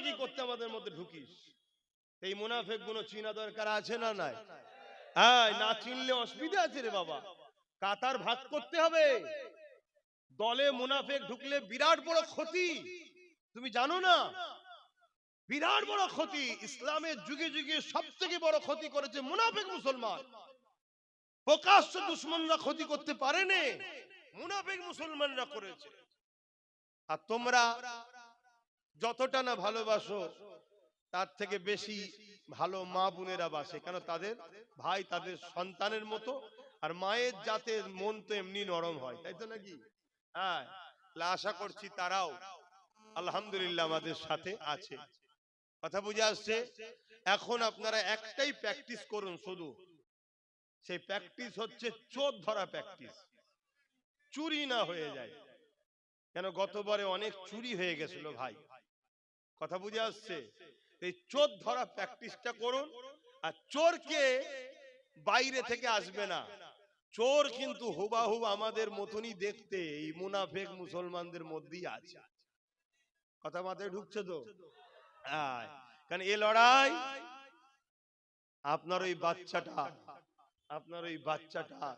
মুনাফিকি করতে আমাদের মধ্যে ঢুকিস। এই মুনাফিক গুলো চিনা দরকার আছে না নাই? হ্যাঁ, না চিনলে অসুবিধা আছে রে বাবা। কাতার ভাগ করতে হবে। দলে মুনাফিক ঢুকলে বিরাট বড় ক্ষতি, তুমি জানো না? বিরাট বড় ক্ষতি। ইসলামের যুগে যুগে সবথেকে বড় ক্ষতি করেছে মুনাফিক মুসলমান। প্রকাশ্য দুশমনরা ক্ষতি করতে পারেনি, মুনাফিক মুসলমানরা করেছে। আর তোমরা যতটা না ভালোবাসো তার থেকে বেশি ভালো মা বোনেরা বাসে, কেন তাদের ভাই তাদের সন্তানের মতো, আর মায়ের জাতের মন তো এমনি নরম হয়, তাই তো নাকি? হ্যাঁ, আশা করছি তারাও আলহামদুলিল্লাহ আমাদের সাথে আছে। কথা বুঝে আসছে? এখন আপনারা একটাই প্র্যাকটিস করুন শুধু, সেই প্র্যাকটিস হচ্ছে চোর ধরা প্র্যাকটিস, চুরি না হয়ে যায়। কেন গতবারে অনেক চুরি হয়ে গেছিল ভাই, কথা বুঝে আসছে? এই চোর ধরা প্র্যাকটিসটা করুন। আর চোরকে বাইরে থেকে আসবে না, চোর কিন্তু হুবাহুব আমাদের মতনই দেখতে, এই মুনাফিক মুসলমানদের মধ্যেই আছে। কথা মাথায় ঢুকছে তো? কারণ এই লড়াই আপনার ওই বাচ্চাটা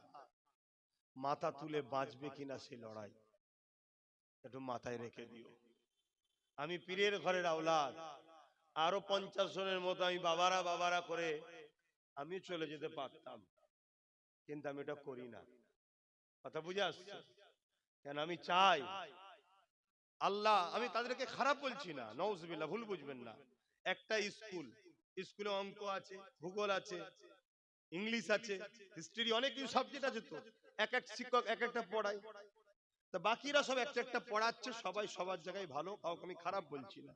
মাথা তুলে বাঁচবে কিনা সেই লড়াই একটু মাথায় রেখে দিও। আমি পীরের ঘরের আওলাদ, আরো 50 জনের মতো আমি বাবারা করে আমি চলে যেতে পারতাম, কিন্তু আমি এটা করি না। কথা বুঝে আসছে? কেন আমি চাই আল্লাহ, আমি তাদেরকে খারাপ বলছি না, নাউজুবিল্লাহ, ভুল বুঝবেন না। একটা স্কুলে অঙ্ক আছে, ভূগোল আছে, ইংলিশ আছে, হিস্ট্রি, অনেক কিছু সাবজেক্ট আছে। তো এক এক শিক্ষক এক একটা পড়ায়, তা বাকিরা সব একটা একটা পড়াচ্ছে, সবাই সবার জায়গায় ভালো, কাউকে আমি খারাপ বলছি না।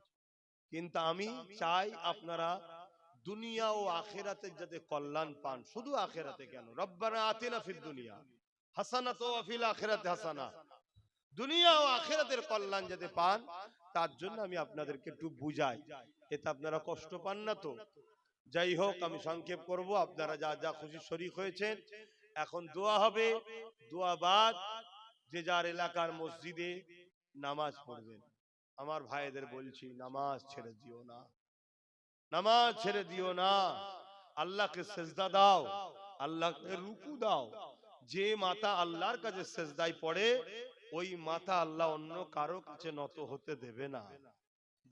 কিন্তু আমি চাই আপনারা দুনিয়া ও আখিরাতে যাতে কল্যাণ পান। শুধু আখিরাতে কেন, রব্বানা আতিনা ফিদ দুনিয়া হাসানাত ওয়া ফিল আখিরাতি হাসানা, দুনিয়া ও আখিরাতের কল্যাণ যাতে পান, তার জন্য আমি আপনাদেরকে একটু বুঝাই, এতে আপনারা কষ্ট পান না তো। যাই হোক, আমি সংক্ষেপ করব, আপনারা যা যা খুশি শরীক হয়েছেন। এখন দোয়া হবে, দোয়া বাদ যে যার এলাকার মসজিদে নামাজ পড়বেন। আমার ভাইদের বলছি, নামাজ ছেড়ে দিও না, নামাজ ছেড়ে দিও না। আল্লাহকে সেজদা দাও, আল্লাহকে রুকু দাও। যে মাথা আল্লাহর কাছে সেজদায় পড়ে, ওই মাথা আল্লাহ অন্য কারো কাছে নত হতে দেবে না।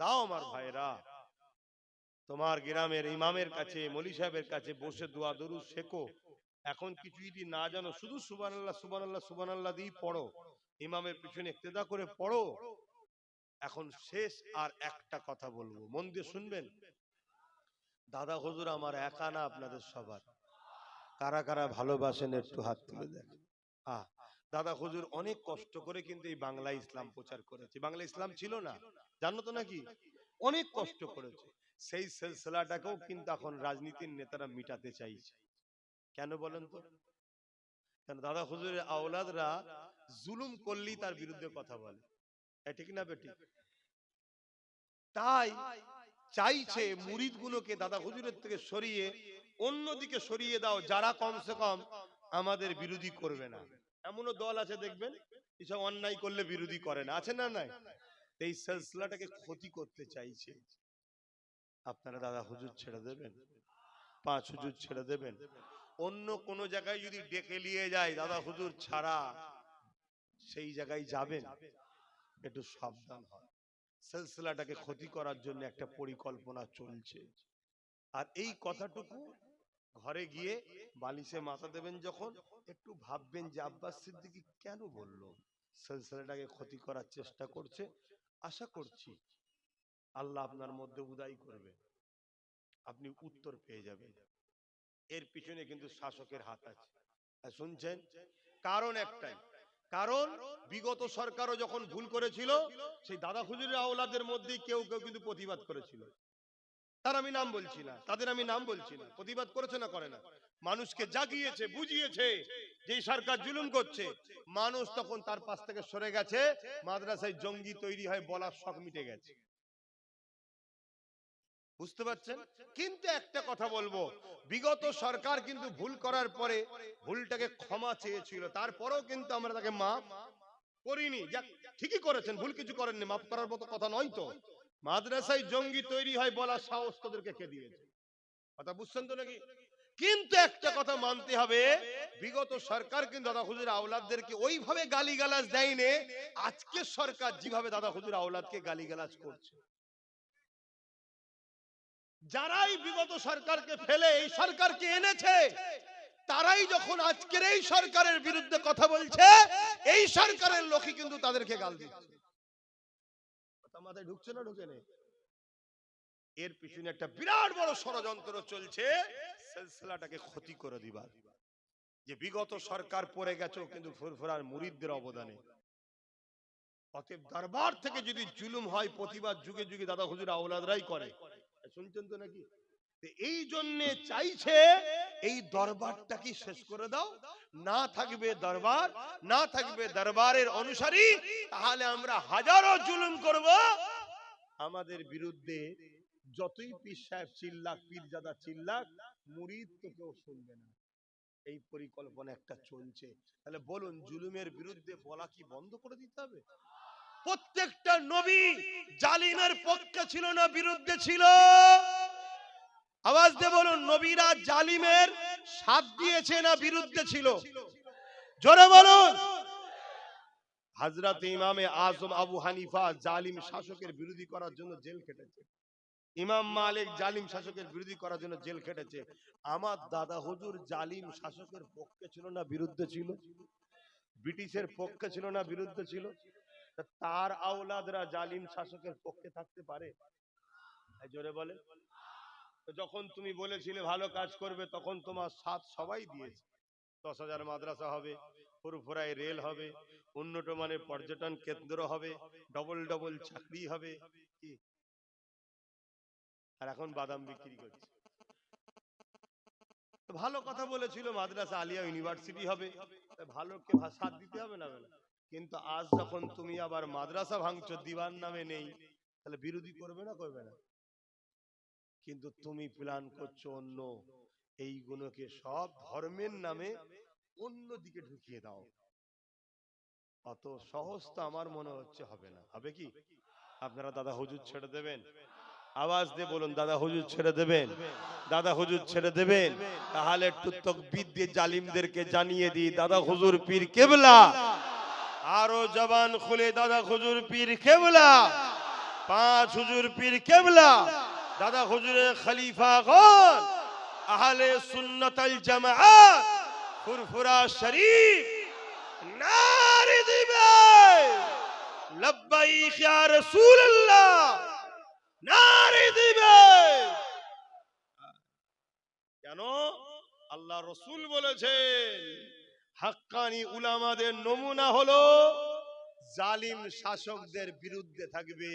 দাও আমার ভাইরা, তোমার গ্রামের ইমামের কাছে, মৌলী সাহেবের কাছে বসে দোয়া দরুদ শেখো। এখন কিছু যদি না জানো, শুধু সুবহানাল্লাহ সুবহানাল্লাহ সুবহানাল্লাহ দিয়ে পড়ো, ইমামের পিছনে ইক্তেদা করে পড়ো। এখন শেষ আর একটা কথা বলবো, মন দিয়ে শুনবেন। দাদা হুজুর আমার একা না, আপনাদের সবার। কারা কারা ভালোবাসেন একটু হাত তুলে দেখেন। দাদা হুজুর অনেক কষ্ট করে কিন্তু এই বাংলা ইসলাম প্রচার করেছে। বাংলা ইসলাম ছিল না, জানো তো নাকি? অনেক কষ্ট করেছে। সেই সিলসিলাটাকেও কিন্তু এখন রাজনীতির নেতারা মিটাতে চাইছে। কেন বলেন তো? কেন দাদা হুজুরের আওলাদরা জুলুম করলেই তার বিরুদ্ধে কথা বলে, ঠিক না বেটি? তাই চাইছে মুরিদ গুলোকে দাদা হুজুরের থেকে সরিয়ে অন্যদিকে সরিয়ে দাও, যারা কমসে কম আমাদের বিরোধী করবে না। এমনও দল আছে দেখবেন, এসব অন্যায় করলে বিরোধী করে না, আছে না নাই? এই সিলসিলাটাকে ক্ষতি করতে চাইছে। আপনারা দাদা হুজুর ছেড়ে দেবেন, পাঁচ হুজুর ছেড়ে দেবেন, অন্য কোন জায়গায় যদি ডেকে নিয়ে যায় দাদা হুজুর ছাড়া, সেই জায়গায় যাবেন, একটু সাবধান হয়। সিলসিলাটাকে ক্ষতি করার জন্য একটা পরিকল্পনা চলছে। আর এই কথাটুকু ঘরে গিয়ে বালিশে মাথা দেবেন যখন, একটু ভাববেন যে আব্বাস সিদ্দিকী কেন বললো, সিলসিলাটাকে ক্ষতি করার চেষ্টা করছে। আশা করছি আল্লাহ আপনার মধ্যে উদয় করবে, আপনি উত্তর পেয়ে যাবেন। এর পিছনে কিন্তু শাসকের হাত আছে, শুনছেন? কারণ একটাই, কারণ বিগত সরকারও যখন ভুল করেছিল, সেই দাদা হুজুরের আওলাদের মধ্যেই কেউ কেউ কিন্তু প্রতিবাদ করেছিল। তার আমি নাম বলছি না, তাদের আমি নাম বলছি না, প্রতিবাদ করেছে না করে না? মানুষকে জাগিয়েছে, বুঝিয়েছে যে সরকার জুলুম করছে। মানুষ তখন তার পাশ থেকে সরে গেছে, মাদ্রাসায় জঙ্গি তৈরি হয় বলার শখ মিটে গেছে। বুঝতে পারছেন? কিন্তু একটা কথা বলবো, বিগত সরকার কিন্তু ভুল করার পরে ভুলটাকে ক্ষমা চেয়েছিল, তারপরেও কিন্তু আমরা তাকে মাফ করিনি। যাক, ঠিকই করেছেন, ভুল কিছু করেননি, মাফ করার মতো কথা নয় তো। মাদ্রাসায় জঙ্গি তৈরি হয় বলার সাহস তোদেরকে কে দিয়েছে? কথা বুঝছেন তো নাকি? কিন্তু একটা কথা মানতে হবে, বিগত সরকার কিন্তু দাদা হুজুর আওলাদদেরকে ওইভাবে গালিগালাজ দেয়নি আজকে সরকার যেভাবে দাদা হুজুর আওলাদকে গালিগালাজ করছে। যারাই বিগত সরকারকে ফেলে এই সরকারকে এনেছে, তারাই যখন আজকের এই সরকারের বিরুদ্ধে কথা বলছে, এই সরকারের লোকই কিন্তু তাদেরকে গাল দিচ্ছে। কথা মাথায় ঢুকছে না ঢুকে নেই? এর পিছনে একটা বিরাট বড় ষড়যন্ত্র চলছে সিলসিলাটাকে ক্ষতি করে দিবার। যে বিগত সরকার পড়ে গেছে কিন্তু ফুরফুরার মুরিদদের অবদানে। অতএব দরবার থেকে যদি জুলুম হয় প্রতিবাদ যুগে যুগে দাদা হুজুর আওলাদরাই করে, শুনছেন তো নাকি? এই জন্য চাইছে এই দরবারটাকে শেষ করে দাও, না থাকবে দরবার, না থাকবে দরবারের অনুসারী, তাহলে আমরা হাজারো জুলুম করব, আমাদের বিরুদ্ধে যতই পীর সাহেব চিল্লাক, পীরজাদা চিল্লাক, মুরিদ তো কেউ শুনবে না। এই পরিকল্পনা একটা চলছে। তাহলে বলুন, জুলুমের বিরুদ্ধে বলা কি বন্ধ করে দিতে হবে? প্রত্যেকটা নবী জালিমের পক্ষে ছিল না বিরুদ্ধে ছিল? আওয়াজ দিয়ে বলুন, নবীরা জালিমের সাথ দিয়েছে না বিরুদ্ধে ছিল? জোরে বলুন। হযরত ইমামে আজম আবু হানিফা জালিম শাসকের বিরোধী করার জন্য জেল খেটেছে। ইমাম মালিক জালিম শাসকের বিরোধী করার জন্য জেল খেটেছে। আমার দাদা হুজুর জালিম শাসকের পক্ষে ছিল না বিরুদ্ধে ছিল? ব্রিটিশের পক্ষে ছিল না বিরুদ্ধে ছিল? তার আওলাদরা জালিম শাসকের পক্ষে থাকতে পারে? জোরে বলে। যখন তুমি বলেছিলে ভালো কাজ করবে, তখন তোমার সাথ সবাই দিয়েছে। 10,000 মাদ্রাসা হবে, ফুরফুরায় রেল হবে, উন্নত মানের পর্যটন কেন্দ্র হবে, ডবল ডবল চাকরি হবে, কি? আর এখন বাদাম বিক্রি করছে। ভালো কথা বলেছিল, মাদ্রাসা আলিয়া ইউনিভার্সিটি হবে, ভালো কে সাথ দিতে হবে না? কিন্তু আজ যখন তুমি আবার মাদ্রাসা ভাঙছো, দিবার নামে নেই, তাহলে বিরোধী করবে না করবে না? কিন্তু তুমি প্ল্যান করছো অন্য, এইগুলোকে সব ধর্মের নামে অন্য দিকে ঢুকিয়ে দাও। অত সহজ তো আমার মনে হচ্ছে হবে না। হবে কি? আপনারা দাদা হুজুর ছেড়ে দেবেন? আওয়াজ দিয়ে বলুন, দাদা হুজুর ছেড়ে দেবেন? দাদা হুজুর ছেড়ে দেবেন? তাহলে একটু তাকবীর দিয়ে জালিমদেরকে জানিয়ে দিই, দাদা হুজুর পীর কেবলা। আরো জবান খুলে দাদা হুজুর পীর কেবলা। 5 হুজুর পীর কেবলা। দাদা হুজুরের খলিফাগণ আহলে সুন্নাত আল জামাআত ফুরফুরা শরীফ নারে দিবে লব্বাইক ইয়া রাসূলুল্লাহ, নারে দিবে। কেন? আল্লাহ রাসূল বলেছেন, হাক্কানি উলামাদের নমুনা হলো জালিম শাসকদের বিরুদ্ধে থাকবে,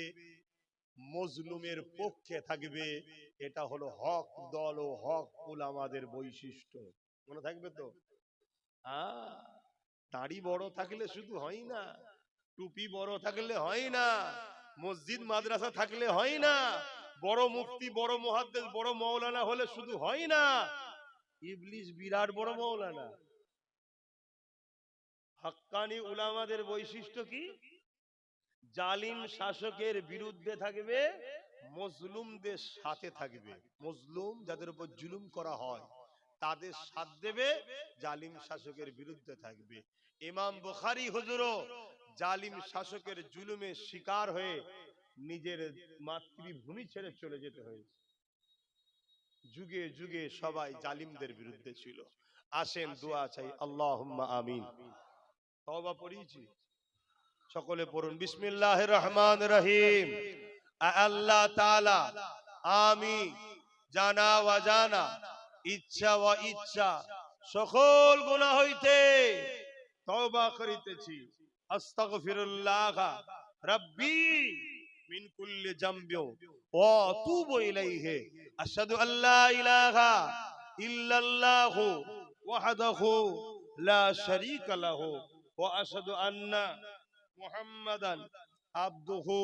মজলুমের পক্ষে থাকবে। এটা হলো হক দল ও হক উলামাদের বৈশিষ্ট্য। মনে থাকবে তো? দাড়ি বড় থাকলে শুধু হয় না, টুপি বড় থাকলে হয় না, মসজিদ মাদ্রাসা থাকলে হয় না, বড় মুফতি, বড় মুহাদ্দিস, বড় মাওলানা হলে শুধু হয় না। ইবলিস বিরাট বড় মাওলানা। হাক্কানি উলামাদের বৈশিষ্ট্য কি? জালিম শাসকের বিরুদ্ধে থাকবে, মজলুমদের সাথে থাকবে। মজলুম যাদের উপর জুলুম করা হয় তাদের সাথ দেবে, জালিম শাসকের বিরুদ্ধে থাকবে। ইমাম বুখারী হুজুরও জালিম শাসকের জুলুমের শিকার হয়ে নিজের মাতৃভূমি ছেড়ে চলে যেতে হয়েছে। যুগে যুগে সবাই জালিমদের বিরুদ্ধে ছিল। আসেন দোয়া চাই, আল্লাহুম্মা আমিন। তওবা পড়িয়েছি, সকলে পড়ুন বিসমিল্লাহির রহমানির রহিম। আল্লাহ তাআলা আমি জানা অজানা, ইচ্ছা ও ইচ্ছা সকল গুনাহ হইতে তওবা করিতেছি। আস্তাগফিরুল্লাহ রাব্বি মিন কুল্লি জামবি ওয়া আতুবু ইলাইহি। আশহাদু আল্লা ইলাহা ইল্লাল্লাহু ওয়াহদাহু লা শারীকা লাহু ওয়া আশহাদু আন্না মুহাম্মাদান আবদুহু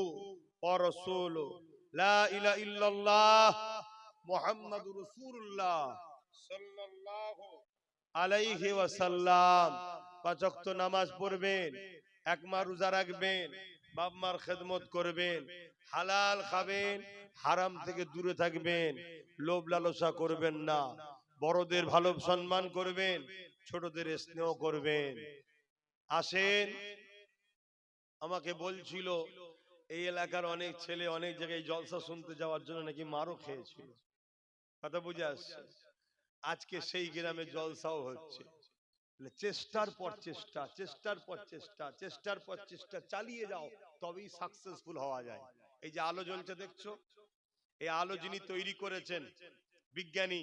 ওয়া রাসূলুহু। লা ইলাহা ইল্লাল্লাহ মুহাম্মাদুর রাসূলুল্লাহ সাল্লাল্লাহু আলাইহি ওয়াসাল্লাম। 5 ওয়াক্ত নামাজ পড়বেন, এক মাস রোজা রাখবেন, বাপ মার খেদমত করবেন, হালাল খাবেন, হারাম থেকে দূরে থাকবেন, লোভ লালসা করবেন না, বড়দের ভালো সম্মান করবেন, ছোটদের স্নেহ করবেন। আসেন, আমাকে বলছিল এই এলাকার অনেক ছেলে অনেক জায়গায় জলসা শুনতে যাওয়ার জন্য নাকি মারও খেয়েছিল। কথা বুঝে আসছে? আজকে সেই গ্রামে জলসাও হচ্ছে। চেষ্টার পর চেষ্টা, চেষ্টার পর চেষ্টা, চেষ্টার পর চেষ্টা চালিয়ে যাও, তবেই সাকসেসফুল হওয়া যায়। এই যে আলো জ্বলছে দেখছো, এই আলো যিনি তৈরি করেছেন বিজ্ঞানী,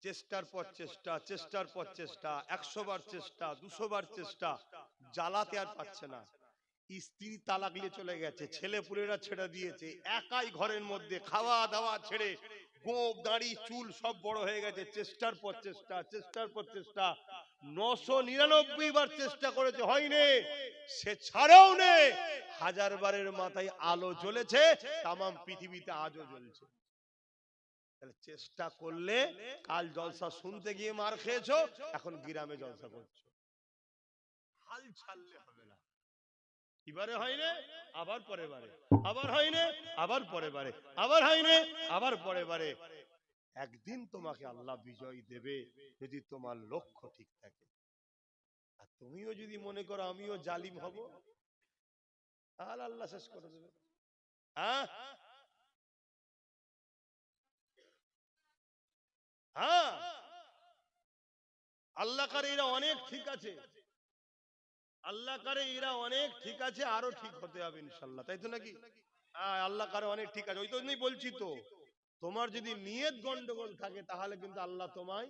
চেষ্টার পর চেষ্টা, চেষ্টার পর চেষ্টা, 100 বার চেষ্টা, 200 বার চেষ্টা, জ্বালাতে আর পাচ্ছে না। স্ত্রী তালাক নিয়ে চলে গেছে, ছেলে পুলেরা ছেড়ে দিয়েছে, একাই ঘরের মধ্যে খাওয়া দাওয়া ছেড়ে গোঁফ দাড়ি চুল সব বড় হয়ে গেছে। চেষ্টার পর চেষ্টা, চেষ্টার পর চেষ্টা, 999 বার চেষ্টা করেছে, হয়নি। সে ছাড়েও নে, 1000 বারের মাথায় আলো জ্বলেছে, তামাম পৃথিবীতে আজও জ্বলছে। তাহলে চেষ্টা করলে, কাল জলসা শুনতে গিয়ে মার খেয়েছো, এখন গ্রামে জলসা করছো। হাল ছাড়লে হবে না। এবারে হয়নি, আবার পরে বারে, আবার হয়নি, আবার পরে বারে, আবার হয়নি, আবার পরে বারে। একদিন তোমাকে আল্লাহ বিজয় দেবে, যদি তোমার লক্ষ্য ঠিক থাকে। আর তুমিও যদি মনে করো আমিও জালিম হব, তাহলে আল্লাহ শেষ করে দেবে। হ্যাঁ হ্যাঁ, আল্লাহ করে এরা অনেক ঠিক আছে, আল্লাহ করে এরা অনেক ঠিক আছে, আরো ঠিক হতে হবে ইনশাল্লাহ, তাই তো নাকি? হ্যাঁ, আল্লাহ করে অনেক ঠিক আছে। ওই তো বলছি তো, তোমার যদি নিয়ত গন্ডগোল থাকে তাহলে কিন্তু আল্লাহ তোমায়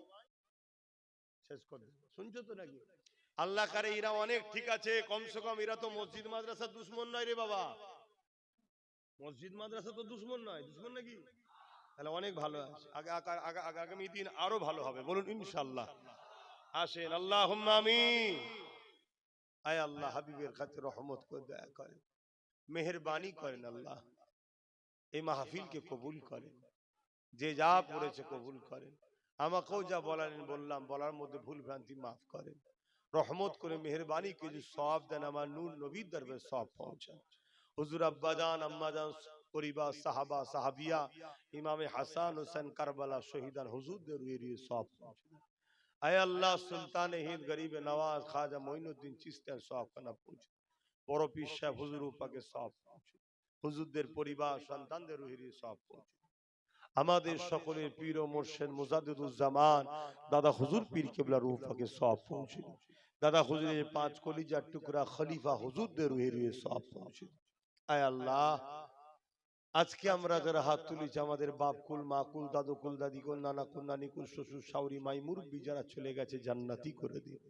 শেষ করে দেবে। শুনছো তো নাকি? আল্লাহ করে এরা অনেক ঠিক আছে, কমসে কম এরা তো মসজিদ মাদ্রাসা দুশ্মন নয় রে বাবা। মসজিদ মাদ্রাসা তো দুশ্মন নয়, দুশ্মন নাকি? তাহলে অনেক ভালো আছে, আগামী দিন আরো ভালো হবে, বলুন ইনশাআল্লাহ। আসেন, আল্লাহুম্মা আমিন। আয় আল্লাহ, হাবিবের খাতির রহমত করে দয়া করেন, মেহেরবানি করেন আল্লাহ, এই মাহফিলকে কবুল করেন, যে যা পড়েছে কবুল করেন, আমাকেও যা বলেন বললাম, বলার মধ্যে ভুল ভ্রান্তি মাফ করেন, রহমত করে মেহেরবানি করে যে সওয়াব দেন, আমার নূর নবীর দরবারে সওয়াব পৌঁছান। হুজুর আব্বাজান আম্মাজান পরিবার সাহাবা সাহাবিয়া, ইমামে হাসান হোসেন কারবালা শহীদান হুজুরদের রুয়ে রুয়ে সওয়াব পৌঁছান। আয় আল্লাহ, সুলতান হিন্দ গরিব নওয়াজ খাজা মঈনুদ্দিন চিশতির সওয়াব খানা পৌঁছে, বড় পীর সাহেব হুজুর পাকে সওয়াব পৌঁছে, হুজুরদের পরিবার সন্তানদের রুয়ে রুয়ে সওয়াব পৌঁছে। আমাদের সকলের পীর ও মুর্শিদ মুজাদ্দিদুজ্জামান দাদা হুজুর পীর কেবলা রূহ পাকে সওয়াব পৌঁছে, দাদা হুজুরের 5 কলিজার টুকরা খলিফা হুজুরদের রুহে রুহে সওয়াব পৌঁছে। আয় আল্লাহ, আজকে আমরা যারা হাত তুলেছি, আমাদের বাপ কুল মা কুল দাদু কুল দাদি কুল নানা কুল নানি কুল শ্বশুর শাওরি মাই মুরব্বি যারা চলে গেছে জান্নাতি করে দিন,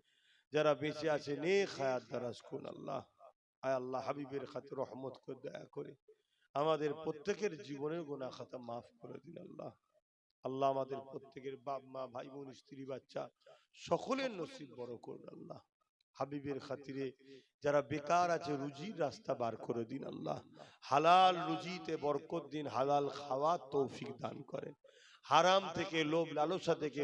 যারা বেঁচে আছে নেক হায়াত দারাজ করুন আল্লাহ। আয় আল্লাহ, হাবিবের খাতির রহমত করে দয়া করে আমাদের প্রত্যেকের জীবনের গুনাহ খাতা মাফ করে দিন আল্লাহ। আল্লাহ আমাদের প্রত্যেকের বাপ মা ভাই বোন স্ত্রী বাচ্চা সকলের নসিব বড় করুন আল্লাহ। হাবিবের খাতিরে যারা বেকার আছে রুজির রাস্তা বার করে দিন আল্লাহ, হালাল রুজিতে বরকত দিন, হালাল খাওয়া তৌফিক দান করেন, হারাম থেকে লোভ লালসা থেকে